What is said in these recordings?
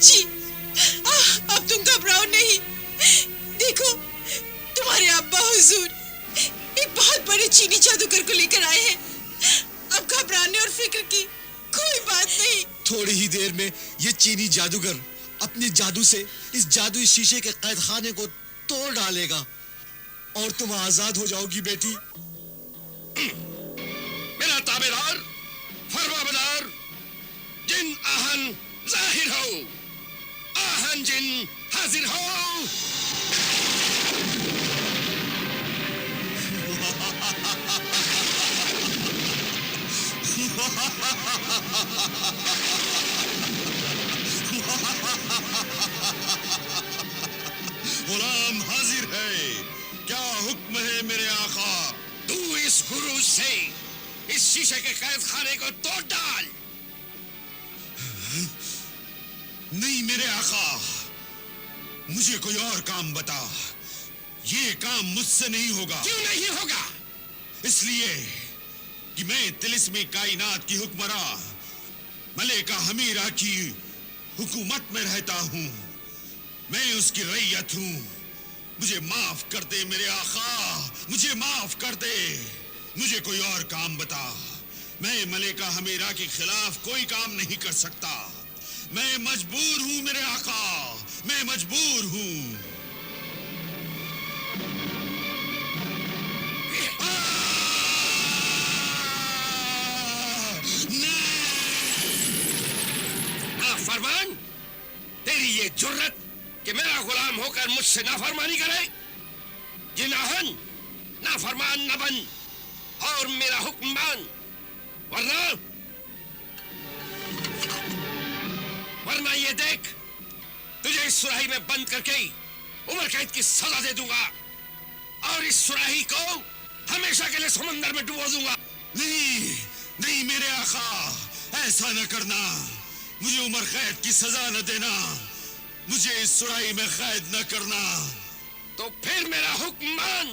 बच्ची, अब तुम घबराओ नहीं। देखो, तुम्हारे अब्बा हुजूर एक बहुत बड़े चीनी जादूगर को लेकर आए हैं। अब घबराने और फिक्र की कोई बात नहीं। थोड़ी ही देर में ये चीनी जादूगर अपने जादू से इस जादुई शीशे के कैद खाने को तोड़ डालेगा और तुम आजाद हो जाओगी बेटी। मेरा ताबेदार, फरमाबरदार, जिन आहन जाहिर हो, आहन जिन हाजिर हो। गुलाम हाजिर है, क्या हुक्म है मेरे आका? तू इस गुरु से इस शीशे के कैद खाने को तोड़ डाल। नहीं मेरे आका, मुझे कोई और काम बता। ये काम मुझसे नहीं होगा। क्यों नहीं होगा? इसलिए कि मैं तिलिस्मी कायनात की हुक्मरां मलिका हमीरा की हुकूमत में रहता हूँ। मैं उसकी रैयत हूँ। मुझे माफ कर दे मेरे आका, मुझे माफ कर दे। मुझे कोई और काम बता। मैं मलिका हमीरा के खिलाफ कोई काम नहीं कर सकता। मैं मजबूर हूँ मेरे आका, मैं मजबूर हूँ। फरमान, तेरी ये जुर्रत कि मेरा गुलाम होकर मुझसे नाफरमानी करे? जिनाहन नाफरमान न बन और मेरा हुक्म मान, वरना ये देख, तुझे इस सुराही में बंद करके उम्र कैद की सजा दे दूंगा और इस सुराही को हमेशा के लिए समंदर में डुबो दूंगा। नहीं नहीं मेरे आका, ऐसा न करना। मुझे उम्र कैद की सजा न देना। मुझे इस सुराही में कैद न करना। तो फिर मेरा हुक्म मान।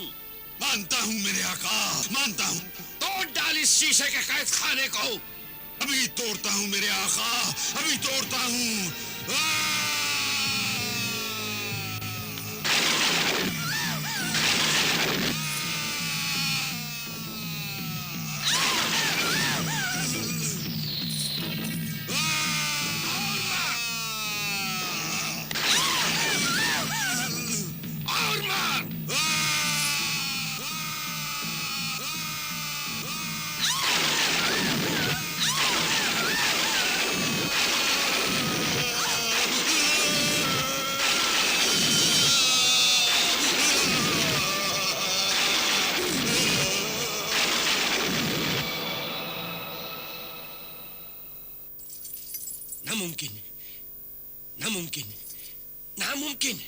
मानता हूँ मेरे आका, मानता हूँ। तोड़ डाल इस शीशे के कैद खाने को। अभी तोड़ता हूँ मेरे आका, अभी तोड़ता हूँ। नामुमकिन, नामुमकिन, नामुमकिन,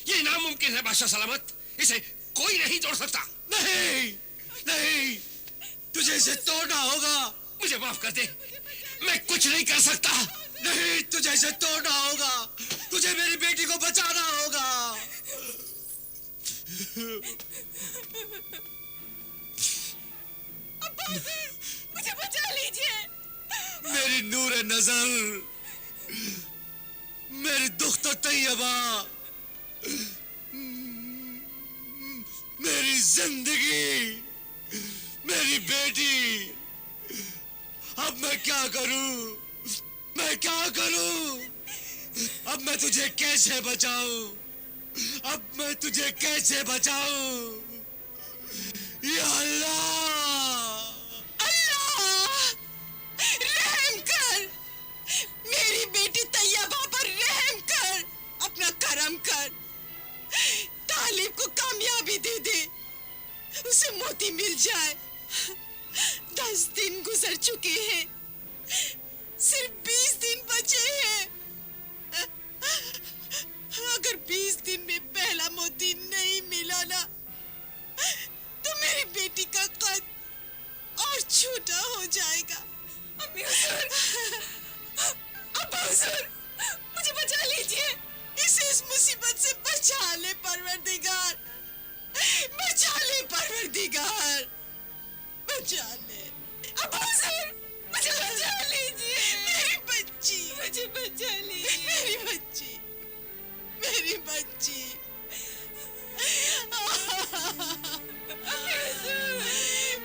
ये नामुमकिन है बादशाह सलामत। इसे कोई नहीं तोड़ सकता। नहीं नहीं, तुझे इसे तोड़ना होगा। मुझे माफ कर दे, मैं कुछ नहीं कर सकता। नहीं, तुझे इसे तोड़ना होगा। तुझे मेरी बेटी को बचाना होगा। मुझे बचा लीजिए। मेरी नूर नजर, मेरी दुख्त तैयबा, मेरी जिंदगी, मेरी बेटी। अब मैं क्या करूं? मैं क्या करूं? अब मैं तुझे कैसे बचाऊं? अब मैं तुझे कैसे बचाऊं? या अल्लाह! रहम कर, मेरी बेटी तैयबा पर रहम कर, अपना करम कर। तालिब को कामयाबी दे दे, उसे मोती मिल जाए। 10 दिन गुजर चुके हैं, सिर्फ 20 दिन बचे हैं। अगर 20 दिन में पहला मोती नहीं मिला ना, तो मेरी बेटी का कद और छोटा हो जाएगा। अम्मी हुजूर, अब्बा हुजूर, मुझे बचा लीजिए। इसे इस मुसीबत से बचा ले परवरदिगार, बचा ले परवरदिगार, बचा ले। अब्बा हुजूर, मुझे बचा लीजिए। मेरी बच्ची, मुझे बचा लीजिए। मेरी बच्ची। मेरी बच्ची।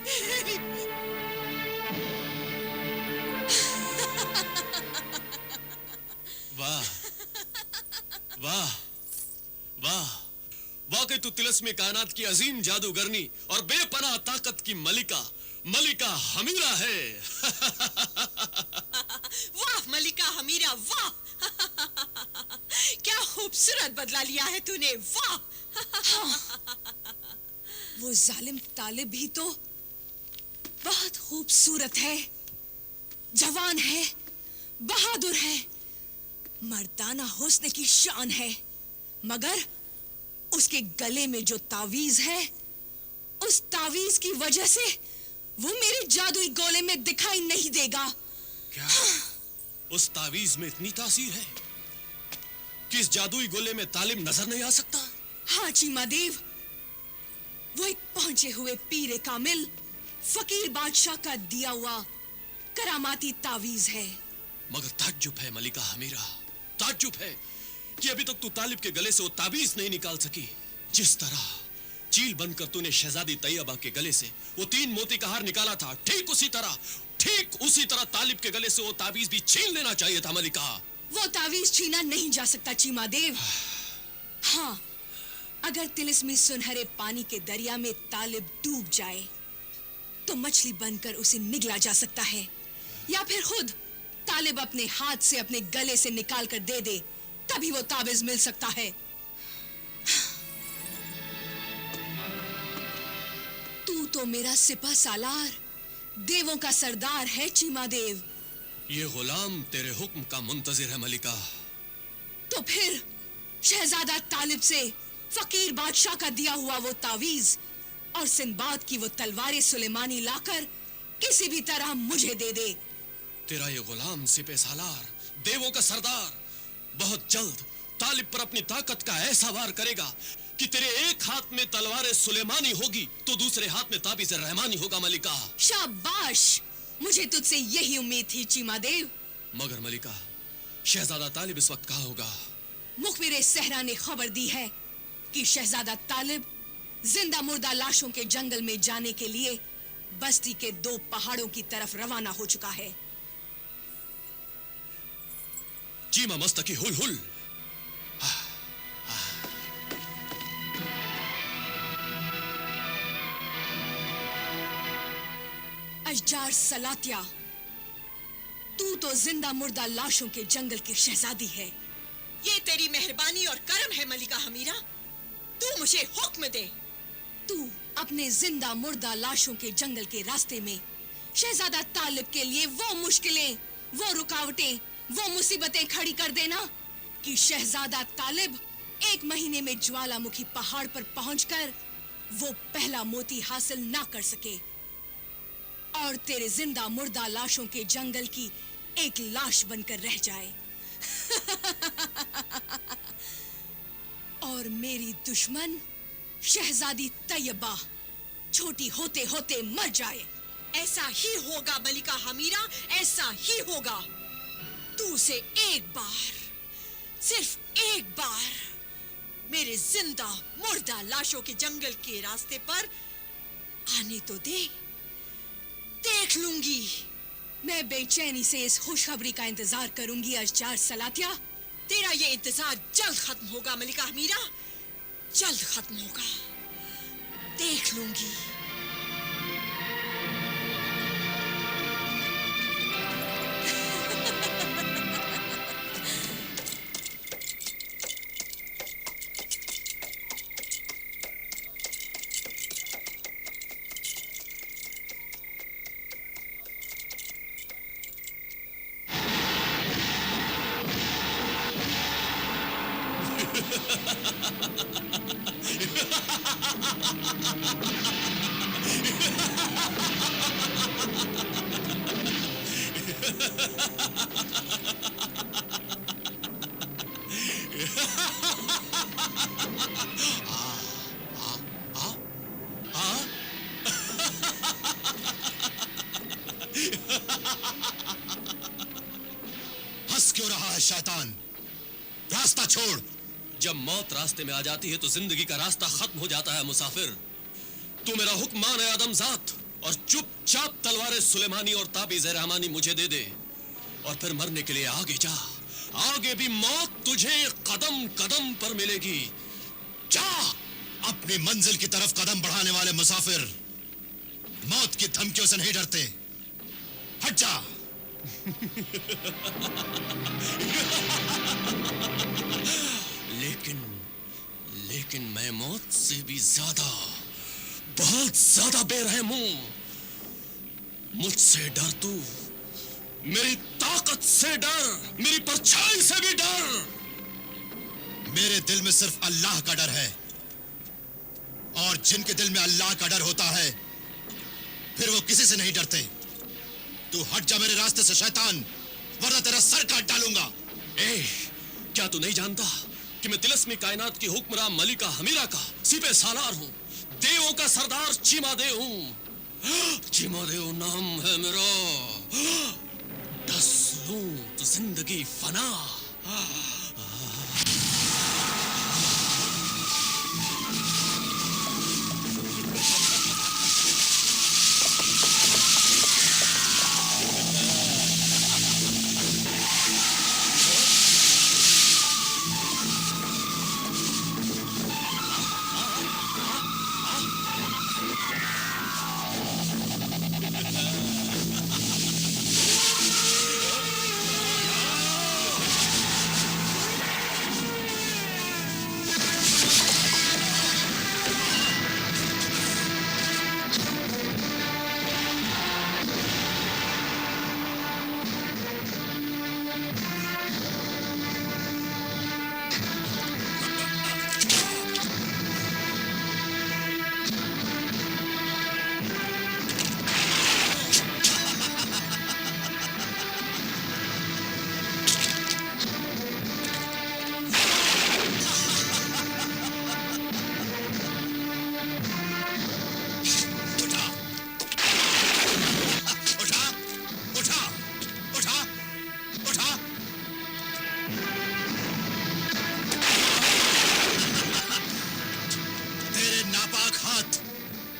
मेरी वाह वाह वाह, वाकई तू तिलस्मी कायनात की अजीम जादूगरनी और बेपनाह ताकत की मलिका मलिका हमीरा है। वाह मलिका हमीरा, वाह। क्या खूबसूरत बदला लिया है तूने, वाह। वो जालिम तालिब भी तो बहुत खूबसूरत है, जवान है, बहादुर है, मर्दाना हुस्न की शान है, मगर उसके गले में जो तावीज है, उस तावीज की वजह से वो मेरे जादुई गोले में दिखाई नहीं देगा। क्या उस तावीज में इतनी तासीर है कि इस जादुई गोले में तालिब नजर नहीं आ सकता? हाँ चीमा देव, वो एक पहुंचे हुए पीरे कामिल फकीर बादशाह का दिया हुआ करामाती तावीज है। मगर ताज्जुब है मलिका हमीरा, ताज्जुब है कि अभी तक तू तालिब के गले से वो ताबीज नहीं निकाल सकी। जिस तरह चील बनकर तूने शहजादी तैयबा के गले से वो 3 मोती का हार निकाला था, ठीक उसी तरह तालिब के गले से वो ताबीज भी छीन लेना चाहिए था मलिका। वो तावीज छीना नहीं जा सकता चीमा देव। हाँ, अगर तिलिस्मी सुनहरे पानी के दरिया में तालिब डूब जाए तो मछली बनकर उसे निगला जा सकता है, या फिर खुद तालिब अपने हाथ से अपने गले से निकाल कर दे दे, तभी वो ताबीज मिल सकता है। तू तो मेरा सिपह सालार, देवों का सरदार है चीमा देव। ये गुलाम तेरे हुक्म का मुंतजिर है मलिका। तो फिर शहजादा तालिब से फकीर बादशाह का दिया हुआ वो तावीज और सिंबाद की वो तलवारें सुलेमानी लाकर किसी भी तरह मुझे दे दे। तेरा ये गुलाम सिपह सालार, देवों का सरदार, बहुत जल्द तालिब पर अपनी ताकत का ऐसा वार करेगा कि तेरे एक हाथ में तलवारें सुलेमानी होगी तो दूसरे हाथ में ताबीज़ रहमानी होगा मलिका। शाबाश, मुझे तुझसे यही उम्मीद थी चीमा देव। मगर मलिका, शहजादा तालिब इस वक्त कहाँ होगा? मुखबिर सहरा ने खबर दी है कि शहजादा तालिब जिंदा मुर्दा लाशों के जंगल में जाने के लिए बस्ती के 2 पहाड़ों की तरफ रवाना हो चुका है। चीमा मस्तकी हुल हुल। अजजार सलातिया, तू तो जिंदा मुर्दा लाशों के जंगल की शहजादी है। ये तेरी मेहरबानी और करम है मलिका हमीरा। तू मुझे हुक्म दे। तू अपने जिंदा मुर्दा लाशों के जंगल के रास्ते में शहजादा तालिब के लिए वो मुश्किलें, वो रुकावटें, वो मुसीबतें खड़ी कर देना कि शहजादा तालिब 1 महीने में ज्वालामुखी पहाड़ पर पहुंचकर वो पहला मोती हासिल ना कर सके और तेरे जिंदा मुर्दा लाशों के जंगल की एक लाश बनकर रह जाए। और मेरी दुश्मन शहजादी तैयबा छोटी होते होते मर जाए। ऐसा ही होगा मलिका हमीरा, ऐसा ही होगा। तू उसे एक बार, सिर्फ एक बार मेरे जिंदा मुर्दा लाशों के जंगल के रास्ते पर आने तो दे, देख लूंगी। मैं बेचैनी से इस खुशखबरी का इंतजार करूंगी अजजार सलातिया। तेरा ये इंतजार जल्द खत्म होगा मलिका हमीरा, जल्द खत्म होगा, देख लूंगी। हंस क्यों रहा है शैतान? रास्ता छोड़, जब मौत रास्ते में आ जाती है तो जिंदगी का रास्ता खत्म हो जाता है मुसाफिर। तू मेरा हुक्म मान है आदमजात और चुपचाप तलवार सुलेमानी और ताबीज़ रहमानी मुझे दे दे और फिर मरने के लिए आगे जा। आगे भी मौत तुझे कदम कदम पर मिलेगी। जा। अपनी मंजिल की तरफ कदम बढ़ाने वाले मुसाफिर मौत की धमकियों से नहीं डरते। हट जा। लेकिन मैं मौत से भी ज्यादा, बहुत ज्यादा बेरहम हूं। मुझसे डर तू, मेरी ताकत से डर, मेरी परछाई से भी डर। मेरे दिल में सिर्फ अल्लाह का डर है और जिनके दिल में अल्लाह का डर होता है फिर वो किसी से नहीं डरते। तू हट जा मेरे रास्ते से शैतान, वरना तेरा सर काट डालूंगा। क्या तू नहीं जानता कि मैं तिलस्मी कायनात की हुक्मरान मलिका हमीरा का सिपह सालार हूं, देवों का सरदार चीमादेव हूं। चीमादेव नाम है मेरा। डस लूं तो जिंदगी फना।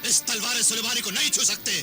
इस तलवार सुलेमानी को नहीं छू सकते।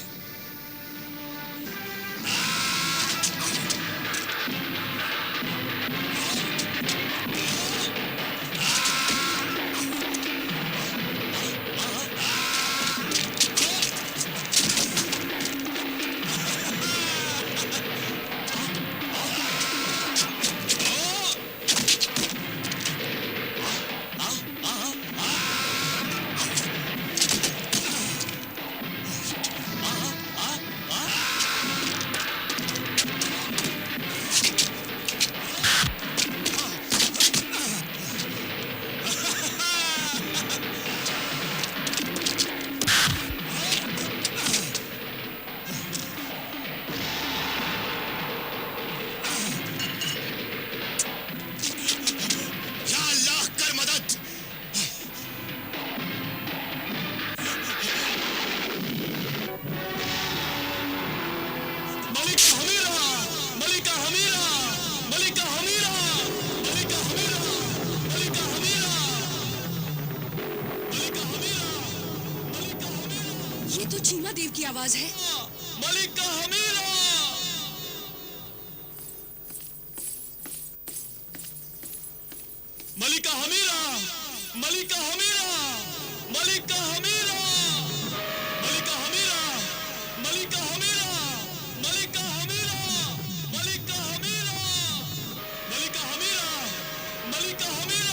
ये तो चीमा देव की आवाज है। मलिका हमीरा। मलिका हमीरा, मलिका हमीरा, मलिका हमीरा, मलिका हमीरा, मलिका हमीरा, मलिका हमीरा, मलिका हमीरा, मलिका हमीरा, मलिका हमीरा,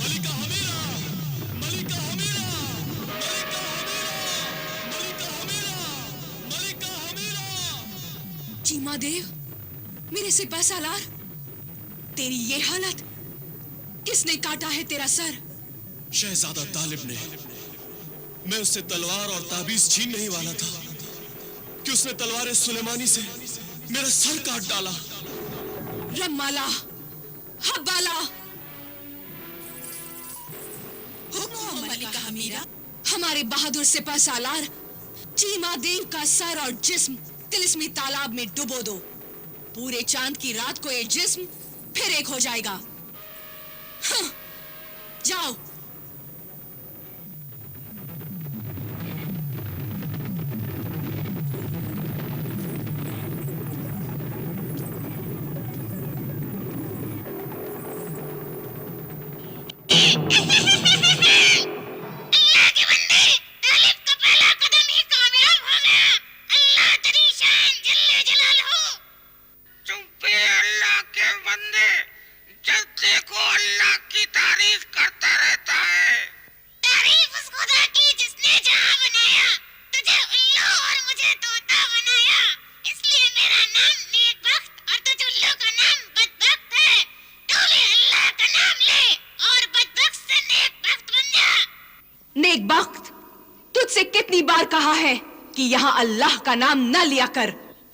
मलिका हमीरा, मलिका हमीरा, मलिका हमीरा, मलिका हमीरा, मलिका हमीरा। चीमा देव, मेरे सिपह सालार, तेरी ये हालत, किसने काटा है तेरा सर? शहजादा तालिब ने। मैं उससे तलवार और ताबीज छीनने ही वाला था कि उसने तलवार सुलेमानी से मेरा सर काट डाला। रमाला, हब्बाला। हुक्म मलिका हमीरा। हमारे बहादुर सिपह सालार चीमा देव का सर और जिस्म तिलिस्मी तालाब में डुबो दो। पूरे चांद की रात को ये जिस्म फिर एक हो जाएगा। जाओ। चुप्पे अल्लाह के बंदे, जब देखो अल्लाह की तारीफ करता रहता है। तारीफ उस खुदा की जिसने जहां बनाया, तुझे उल्लू और मुझे तोता बनाया। इसलिए मेरा नाम नेकबख्त और तुझ उल्लू का नाम बदबख्त है। तू भी अल्लाह का नाम ले और बदबख्त से नेकबख्त बन जा। नेकबख्त, तुझसे कितनी बार कहा है कि यहाँ अल्लाह का नाम न लिया कर।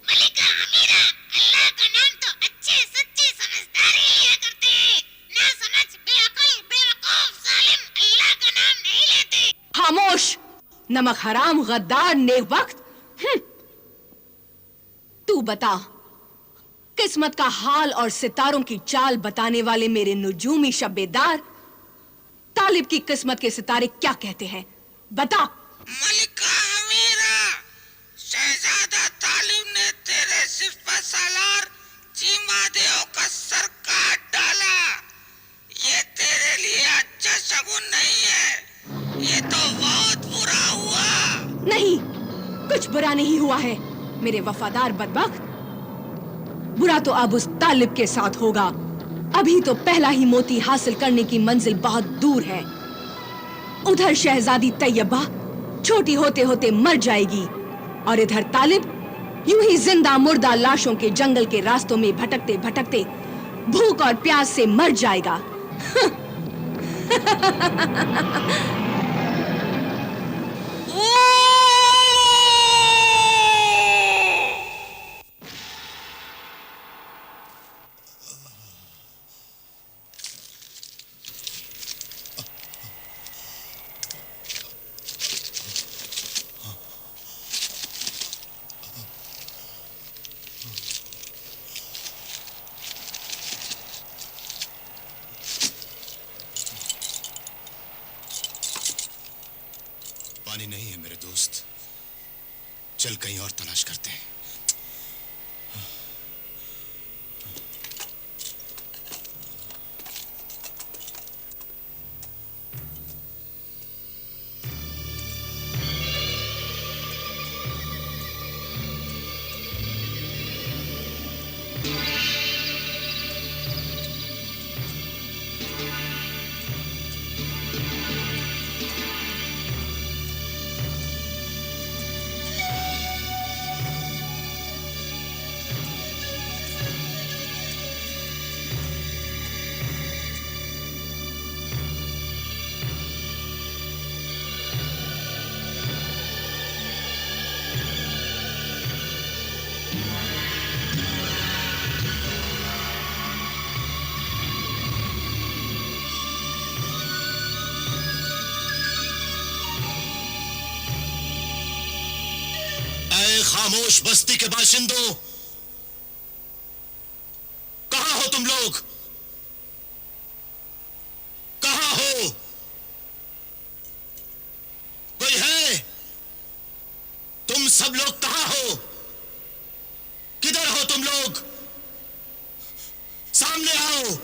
मलिका हमीरा, अल्लाह का नाम तो अच्छे सच्चे समझदार ही लिया करते हैं। ना समझ, बेअक्ल, बेवकूफ, जालिम अल्लाह का नाम नहीं लेते। खामोश, नमक हराम, गद्दार, नेकबख्त। तू बता, किस्मत का हाल और सितारों की चाल बताने वाले मेरे नुजूमी शब्बेदार, तालिब की किस्मत के सितारे क्या कहते हैं? बता। मलिका हमीरा, शहजादा तालिब ने तेरे सिफा सालार चीमादेव का सर काट डाला। ये तेरे लिए अच्छा शगुन नहीं है। ये तो बहुत बुरा हुआ। नहीं, कुछ बुरा नहीं हुआ है मेरे वफादार बदबख्त। बुरा तो अब उस तालिब के साथ होगा। अभी तो पहला ही मोती हासिल करने की मंजिल बहुत दूर है। उधर शहजादी तैयबा छोटी होते होते मर जाएगी और इधर तालिब यूं ही जिंदा मुर्दा लाशों के जंगल के रास्तों में भटकते भटकते भूख और प्यास से मर जाएगा। पानी नहीं है मेरे दोस्त, चल कहीं और तलाश करते हैं। खामोश बस्ती के बाशिंदों, कहां हो तुम लोग? कहां हो? कोई है? तुम सब लोग कहां हो? किधर हो तुम लोग? सामने आओ।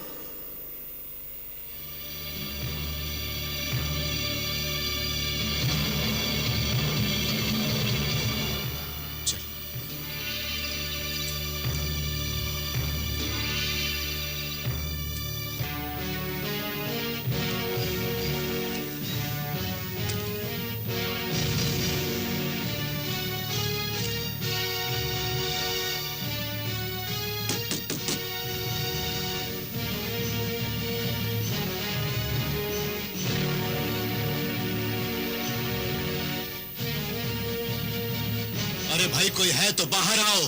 अरे भाई, कोई है तो बाहर आओ।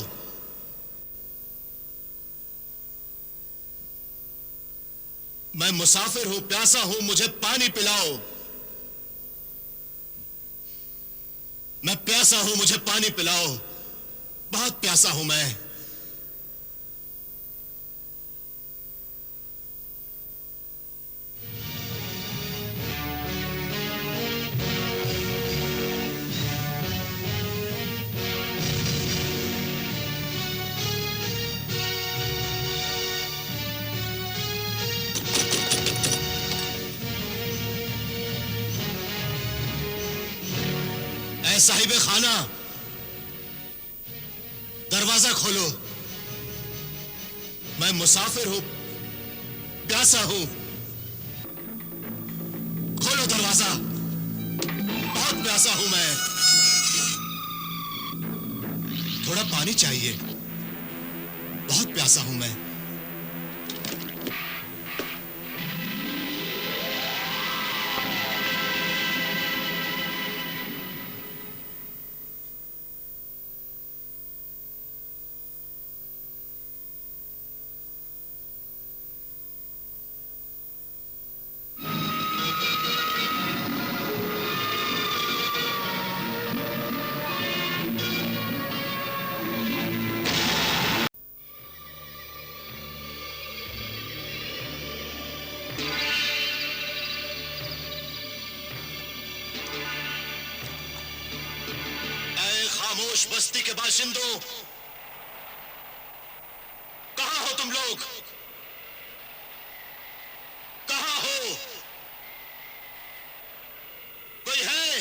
मैं मुसाफिर हूं, प्यासा हूं, मुझे पानी पिलाओ। मैं प्यासा हूं, मुझे पानी पिलाओ। बहुत प्यासा हूं मैं। साहिब खाना, दरवाजा खोलो। मैं मुसाफिर हूं, प्यासा हूं। खोलो दरवाजा, बहुत प्यासा हूं मैं। थोड़ा पानी चाहिए, बहुत प्यासा हूं मैं। खामोश बस्ती के बाशिंदों, कहां हो तुम लोग? कहां हो? कोई है?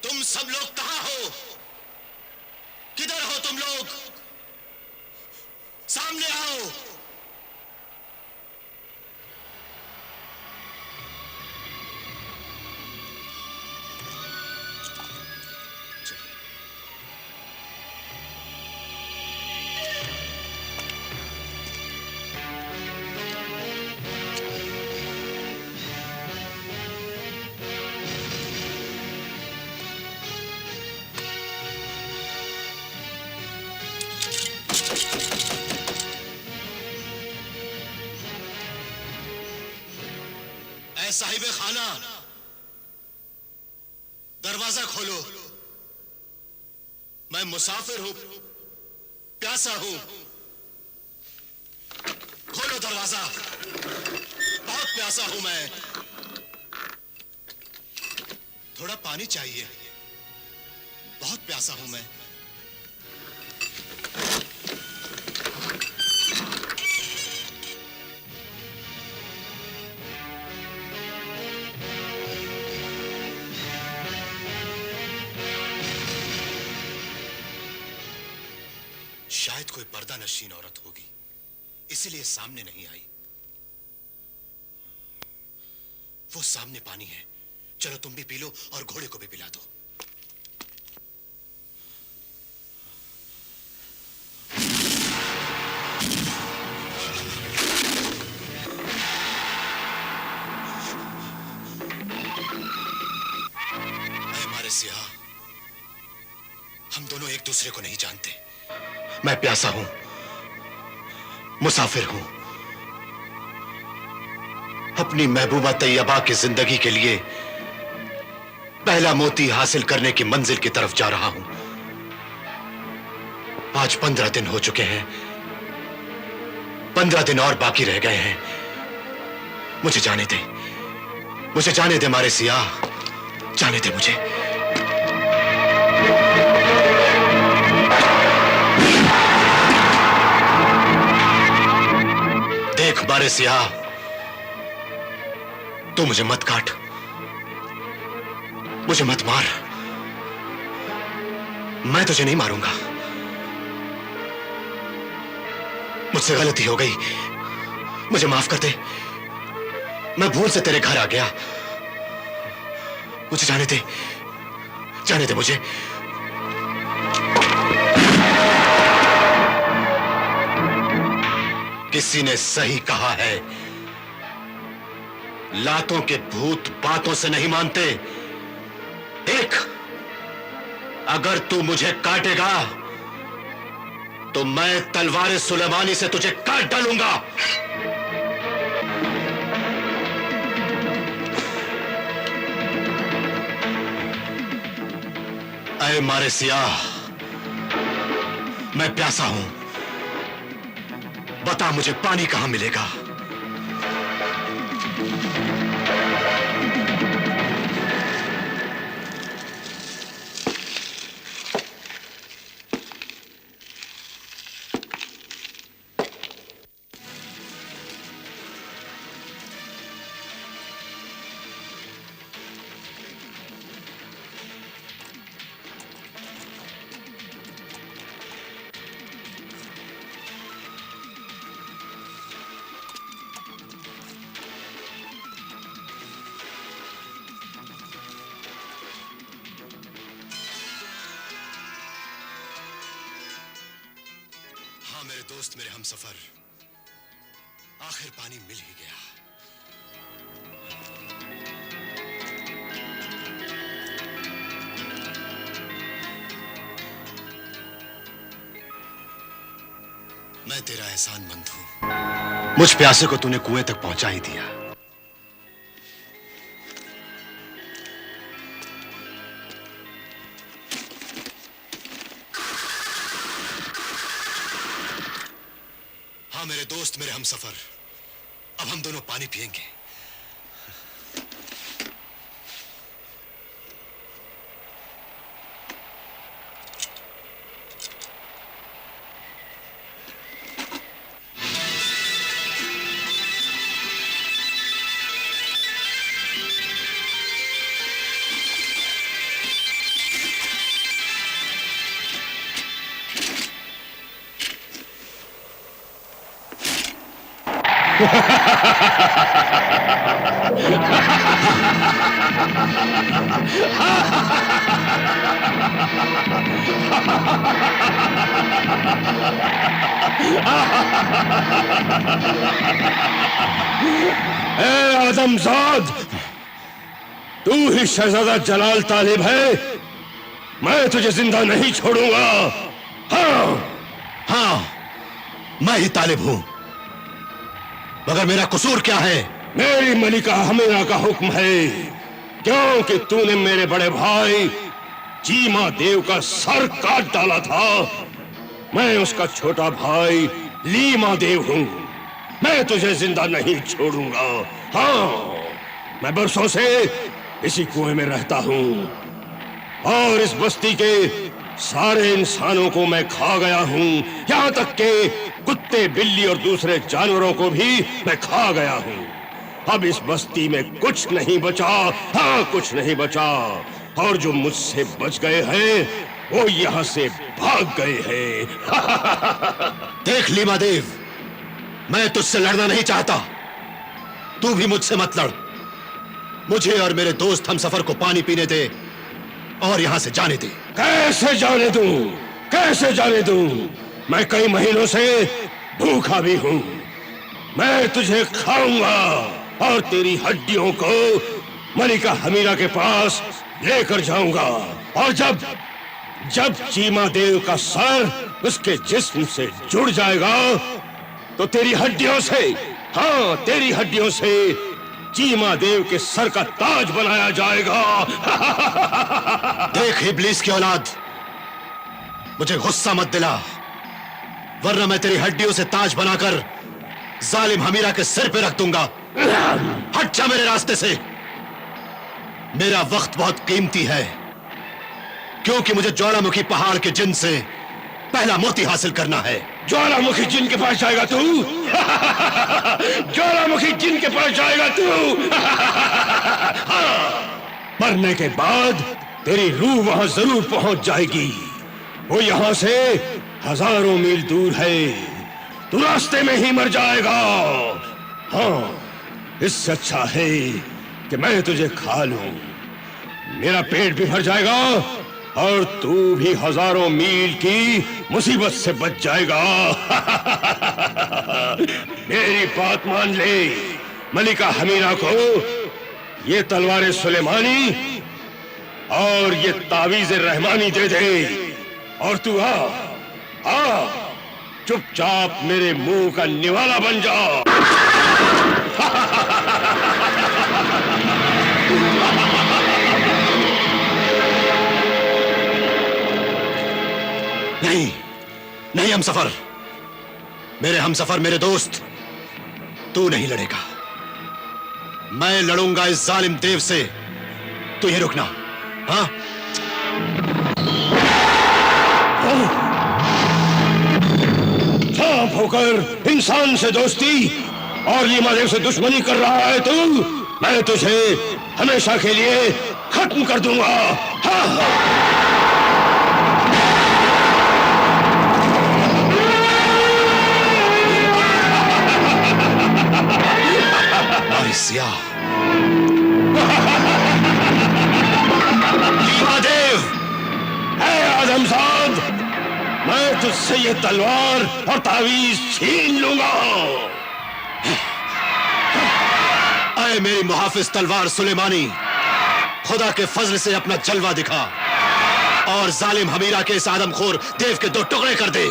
तुम सब लोग कहां हो? किधर हो तुम लोग? सामने आओ। साहिब खाना, दरवाजा खोलो। मैं मुसाफिर हूं, प्यासा हूं। खोलो दरवाजा, बहुत प्यासा हूं मैं। थोड़ा पानी चाहिए, बहुत प्यासा हूं मैं। शायद कोई पर्दा नशीन औरत होगी, इसीलिए सामने नहीं आई। वो सामने पानी है, चलो तुम भी पी लो और घोड़े को भी पिला दो। हमारे सियाह, हम दोनों एक दूसरे को नहीं जानते। मैं प्यासा हूं, मुसाफिर हूं। अपनी महबूबा तैयबा की जिंदगी के लिए पहला मोती हासिल करने की मंजिल की तरफ जा रहा हूं। आज 15 दिन हो चुके हैं, 15 दिन और बाकी रह गए हैं। मुझे जाने दे, मुझे जाने दे मारे सियाह, जाने दे मुझे। देख मारे सियाह, तू मुझे मत काट, मुझे मत मार। मैं तुझे नहीं मारूंगा। मुझसे गलती हो गई, मुझे माफ कर दे। मैं भूल से तेरे घर आ गया। मुझे जाने दे, जाने दे मुझे। किसी ने सही कहा है, लातों के भूत बातों से नहीं मानते। देख, अगर तू मुझे काटेगा तो मैं तलवार सुलेमानी से तुझे काट डालूंगा। ऐ मारे सियाह, मैं प्यासा हूं। बता मुझे पानी कहां मिलेगा? मेरे दोस्त, मेरे हमसफर, आखिर पानी मिल ही गया। मैं तेरा एहसानमंद हूं। मुझ प्यासे को तूने कुएं तक पहुंचा ही दिया। हाँ मेरे दोस्त, मेरे हमसफर, अब हम दोनों पानी पिएंगे। आदमजाद, तू ही शहजादा जलाल तालिब है। मैं तुझे जिंदा नहीं छोड़ूंगा। हाँ, मैं ही तालिब हूं, मगर मेरा कसूर क्या है? मेरी मलिका हमीरा का हुक्म है, क्योंकि तूने मेरे बड़े भाई चीमा देव का सर काट डाला था। मैं उसका छोटा भाई लीमा देव हूं। मैं तुझे जिंदा नहीं छोड़ूंगा। हाँ, मैं बरसों से इसी कुएं में रहता हूं और इस बस्ती के सारे इंसानों को मैं खा गया हूं, यहां तक के कुत्ते, बिल्ली और दूसरे जानवरों को भी मैं खा गया हूं। अब इस बस्ती में कुछ नहीं बचा। हाँ, कुछ नहीं बचा, और जो मुझसे बच गए हैं वो यहां से भाग गए हैं। देख लीमा देव, मैं तुझसे लड़ना नहीं चाहता, तू भी मुझसे मत लड़। मुझे और मेरे दोस्त हमसफर को पानी पीने दे और यहां से जाने दे। कैसे जाने दूं? कैसे जाने दूं? मैं कई महीनों से भूखा भी हूं। मैं तुझे खाऊंगा और तेरी हड्डियों को मलिका हमीरा के पास लेकर जाऊंगा, और जब चीमा देव का सर उसके जिस्म से जुड़ जाएगा तो तेरी हड्डियों से, हाँ, तेरी हड्डियों से चीमा देव के सर का ताज बनाया जाएगा। देख इब्लीस की औलाद, मुझे गुस्सा मत दिला, वरना मैं तेरी हड्डियों से ताज बनाकर जालिम हमीरा के सिर पे रख दूंगा। हट जा मेरे रास्ते से। मेरा वक्त बहुत कीमती है, क्योंकि मुझे ज्वालामुखी पहाड़ के जिन से पहला मोती हासिल करना है। ज्वालामुखी जिन के पास जाएगा तू? ज्वालामुखी जिन के पास जाएगा तू? मरने के बाद तेरी रूह वहां जरूर पहुंच जाएगी। वो यहां से हजारों मील दूर है, तू रास्ते में ही मर जाएगा। हाँ, इससे अच्छा है कि मैं तुझे खा लूं। मेरा पेट भी भर जाएगा और तू भी हजारों मील की मुसीबत से बच जाएगा। मेरी बात मान ले, मलिका हमीरा को ये तलवार सुलेमानी और ये तावीज रहमानी दे दे, और तू आ चुपचाप मेरे मुंह का निवाला बन जा। नहीं, नहीं हमसफर, मेरे हमसफर, मेरे दोस्त, तू नहीं लड़ेगा। मैं लड़ूंगा इस जालिम देव से, तू ये रुकना। हाँ, सांप होकर इंसान से दोस्ती और लीमा देव से दुश्मनी कर रहा है तू। मैं तुझे हमेशा के लिए खत्म कर दूंगा। हाँ। सियाह लीमा देव, आदमजाद, मैं तुझसे से ये तलवार और तावीज छीन लूंगा। आए मेरी मुहाफिज तलवार सुलेमानी, खुदा के फजल से अपना जलवा दिखा और जालिम हमीरा के इस आदमखोर देव के 2 टुकड़े कर दे।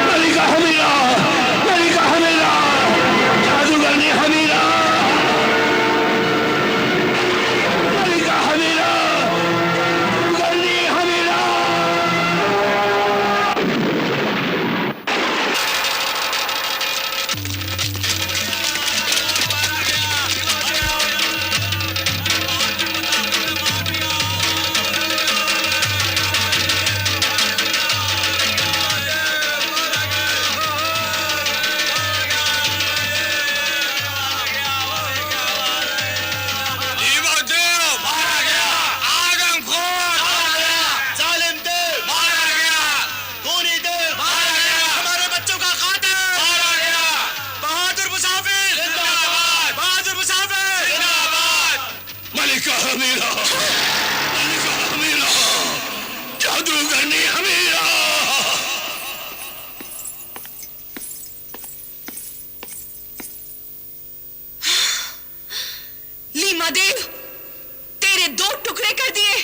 मलिका हमीरा, मलिका हमीरा, जादूगरनी हमीरा, मलिका हमीरा, जादूगरनी हमीरा। मलिका हमीरा, मलिका हमीरा, जादूगरनी हमीरा। लीमा देव, तेरे 2 टुकड़े कर दिए।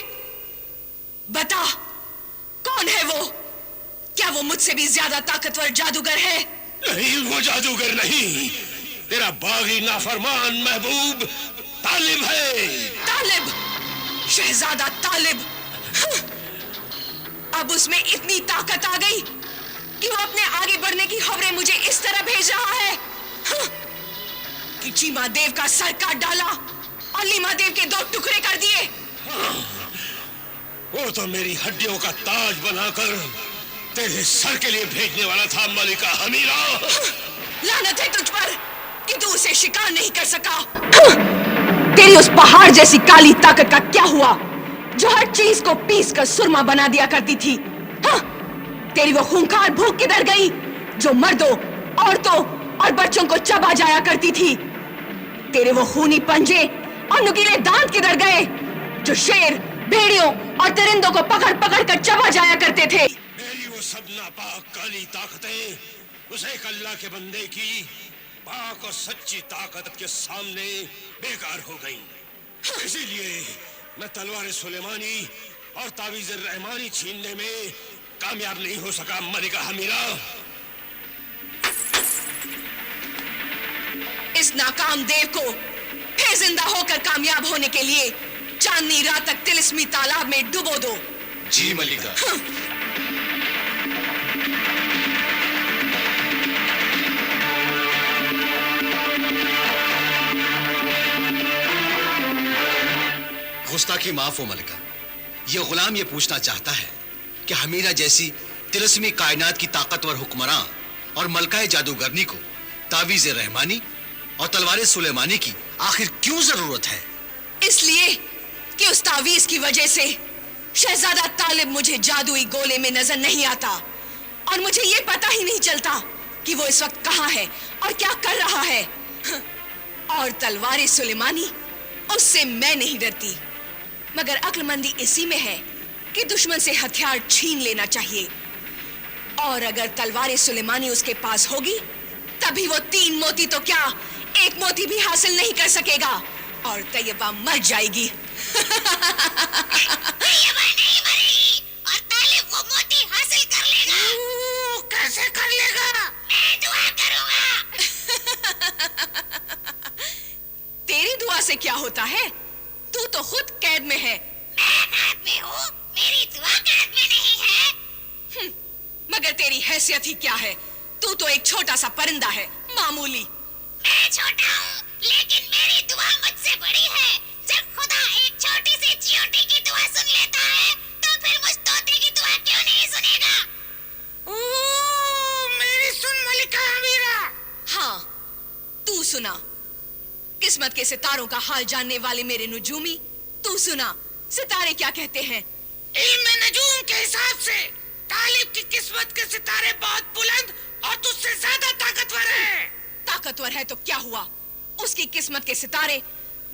बता, कौन है वो? क्या वो मुझसे भी ज्यादा ताकतवर जादूगर है? नहीं, वो जादूगर नहीं, तेरा बागी नाफरमान महबूब तालिब है। तालिब, शहजादा तालिब। हाँ। अब उसमें इतनी ताकत आ गई कि वो अपने आगे बढ़ने की खबरें मुझे इस तरह भेज रहा है। हाँ। कि चीमा देव का सर काट डाला और लीमा देव के 2 टुकड़े कर दिए। वो तो मेरी हड्डियों का ताज बनाकर तेरे सर के लिए भेजने वाला था मलिका हमीरा। लानत है तुझ पर कि तू उसे शिकार नहीं कर सका। तेरी उस पहाड़ जैसी काली ताकत का क्या हुआ जो हर चीज को पीस कर सुरमा बना दिया करती थी? हाँ? तेरी वो खूंखार भूख किधर गई जो मर्दों, औरतों और बच्चों को चबा जाया करती थी? तेरे वो खूनी पंजे और नुकीले दांत किधर गए जो शेर, भेड़ियों और परिंदों को पकड़ पकड़ कर चबा जाया करते थे? मेरी वो सब नापाक काली ताकतें उस एक अल्लाह के बंदे की पाक और सच्ची ताकत के सामने बेकार हो गई। इसीलिए मैं तलवार सुलेमानी और तावीज़ रहमानी छीनने में कामयाब नहीं हो सका मलिका हमीरा। इस नाकाम देव को फिर जिंदा होकर कामयाब होने के लिए चांदनी रात तक तिलिस्मी तालाब में डुबो दो। जी मलिका। हाँ। गुस्ताखी माफ हो मलिका। ये गुलाम ये पूछना चाहता है कि हमीरा जैसी तिलस्मी कायनात की ताकतवर हुक्मरां और मलकाए जादूगरनी को तावीज़ रहमानी और तलवार सुलेमानी की आखिर क्यों जरूरत है? इसलिए कि उस तावीज की वजह से शहजादा तालिब मुझे जादुई गोले में नजर नहीं आता और मुझे ये पता ही नहीं चलता कि वो इस वक्त कहाँ है और क्या कर रहा है। और तलवार सुलेमानी, उससे मैं नहीं डरती, मगर अक्लमंदी इसी में है कि दुश्मन से हथियार छीन लेना चाहिए। और अगर तलवार सुलेमानी उसके पास होगी तभी वो 3 मोती तो क्या 1 मोती भी हासिल नहीं कर सकेगा और तैयबा मर जाएगी। तैयबा नहीं मरेगी और तालिब वो मोती हासिल कर लेगा। कैसे कर लेगा? मैं दुआ करूंगा। तेरी दुआ से क्या होता है? तू तो खुद कैद में है। मैं कैद में हूँ, मेरी दुआ कैद में नहीं है। मगर तेरी हैसियत ही क्या है? तू तो एक छोटा सा परिंदा है, मामूली। मैं छोटा हूँ, लेकिन मेरी दुआ मुझसे बड़ी है। जब खुदा एक छोटी सी चींटी की दुआ सुन लेता है, तो फिर मुझ तोते की दुआ क्यों नहीं सुनेगा? मेरी सुन मलिका हमीरा। हाँ, तू सुना। किस्मत के सितारों का हाल जानने वाले मेरे नुजूमी, तू सुना सितारे क्या कहते हैं। इल्म नजूम के हिसाब से तालिब की किस्मत के सितारे बहुत बुलंद और तुझसे ज्यादा ताकतवर है। ताकतवर है तो क्या हुआ? उसकी किस्मत के सितारे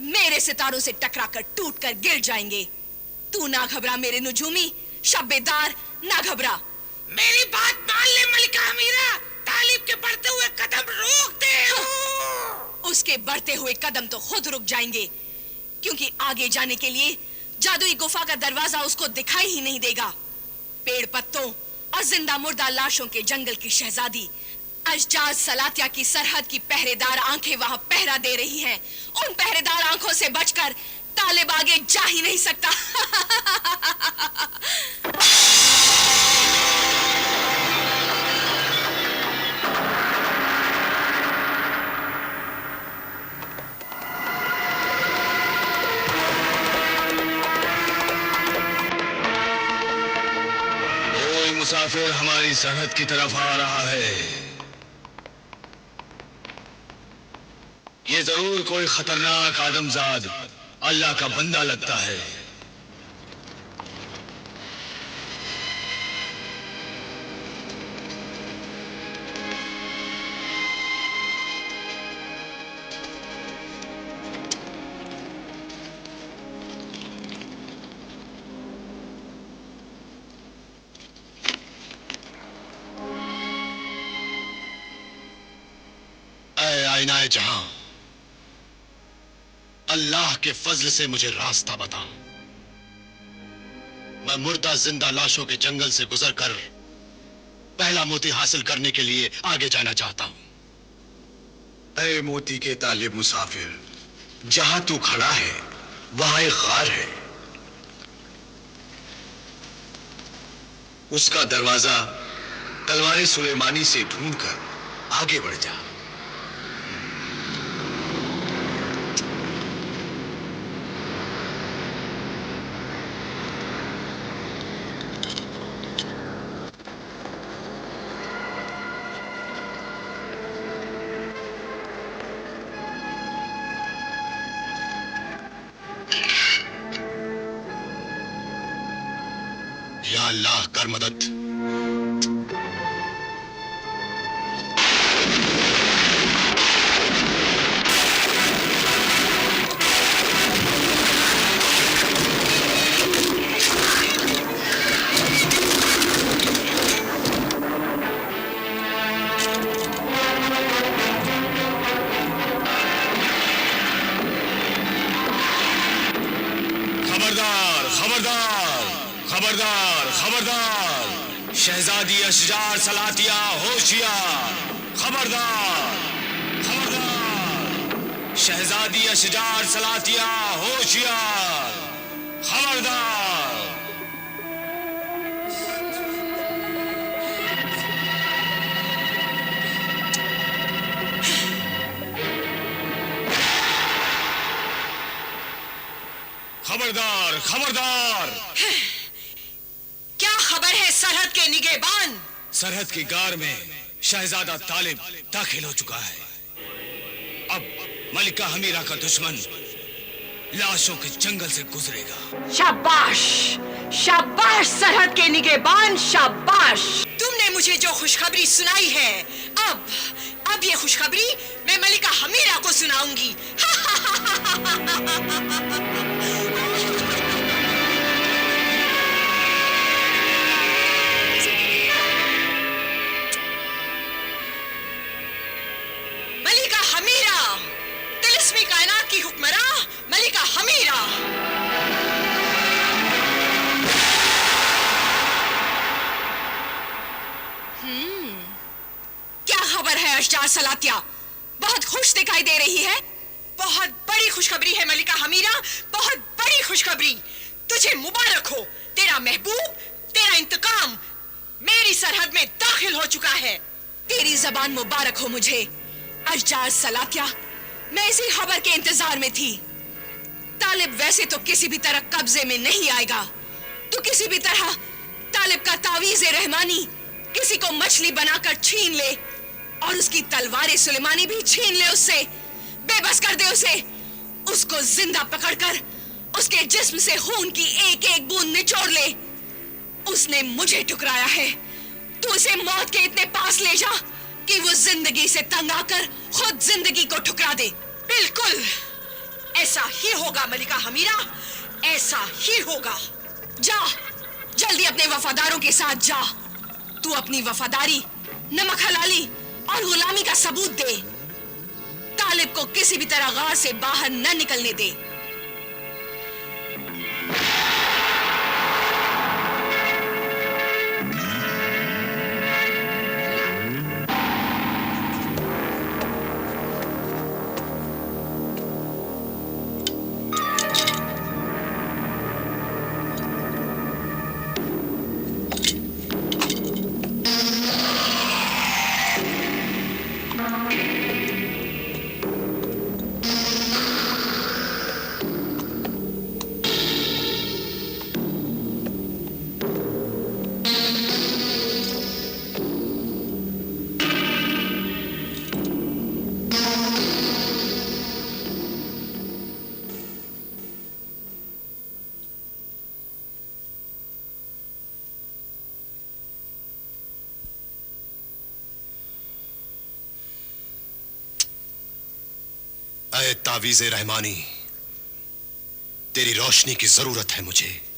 मेरे सितारों से टकराकर टूटकर गिर जाएंगे। तू ना घबरा मेरे नुजूमी, शब्बेदार, ना घबरा। मेरी बात मान ले मलिका हमीरा, तालिब के बढ़ते हुए कदम रोक दे। उसके बढ़ते हुए कदम तो खुद रुक जाएंगे, क्योंकि आगे जाने के लिए जादुई गुफा का दरवाजा उसको दिखाई ही नहीं देगा। पेड़ पत्तों और जिंदा मुर्दा लाशों के जंगल की शहजादी अशजाज सलातिया की सरहद की पहरेदार आंखें वहां पहरा दे रही हैं। उन पहरेदार आंखों से बचकर तालिब आगे जा ही नहीं सकता। कोई मुसाफिर हमारी सरहद की तरफ आ रहा है। ये जरूर कोई खतरनाक आदमजाद अल्लाह का बंदा लगता है। ऐ आईनाए जहां, अल्लाह के फजल से मुझे रास्ता बता। मैं मुर्दा जिंदा लाशों के जंगल से गुजरकर पहला मोती हासिल करने के लिए आगे जाना चाहता हूं। ऐ मोती के तालिब मुसाफिर, जहां तू खड़ा है वहां एक गार है। उसका दरवाजा तलवार सुलेमानी से ढूंढकर आगे बढ़ जा। या अल्लाह कर मदद। खबरदार खबरदार खबरदार खबरदार, शहजादी अशजार सलातिया होशियार। खबरदार खबरदार, शहजादी अशजार सलातिया होशियार। खबरदार। खबरदार खबरदार। क्या खबर है सरहद के निगहबान? सरहद की गार में शहजादा तालिब दाखिल हो चुका है। अब मलिका हमीरा का दुश्मन लाशों के जंगल से गुजरेगा। शाबाश शाबाश सरहद के निगहबान, शाबाश। तुमने मुझे जो खुशखबरी सुनाई है, अब ये खुशखबरी मैं मलिका हमीरा को सुनाऊंगी। मलिका हमीरा, तिलिस्मी कायनात की हुक्मरां मलिका हमीरा। क्या खबर है अशजार सलातिया? बहुत खुश दिखाई दे रही है। बहुत बड़ी खुशखबरी है मलिका हमीरा, बहुत बड़ी खुशखबरी। तुझे मुबारक हो, तेरा महबूब, तेरा इंतकाम मेरी सरहद में दाखिल हो चुका है। तेरी जबान मुबारक हो मुझे अशजार सलातिया। मैं इसी खबर के इंतजार में थी। तालिब वैसे तो किसी भी तरह कब्जे में नहीं आएगा। तू किसी भी तरह तालिब का तावीज़ रहमानी किसी को मछली बनाकर छीन ले और उसकी तलवार सुलेमानी भी छीन ले उससे, बेबस कर दे उसे। उसको जिंदा पकड़कर उसके जिस्म से खून की एक एक बूंद निचोड़ ले। उसने मुझे ठुकराया है, तू उसे मौत के इतने पास ले जा कि वो जिंदगी से तंग आकर खुद जिंदगी को ठुकरा दे। बिल्कुल ऐसा ही होगा मलिका हमीरा, ऐसा ही होगा। जा, जल्दी अपने वफादारों के साथ जा। तू अपनी वफादारी, नमक हलाली और गुलामी का सबूत दे। तालिब को किसी भी तरह गार से बाहर न निकलने दे। ऐ तावीज़े रहमानी, तेरी रोशनी की जरूरत है मुझे।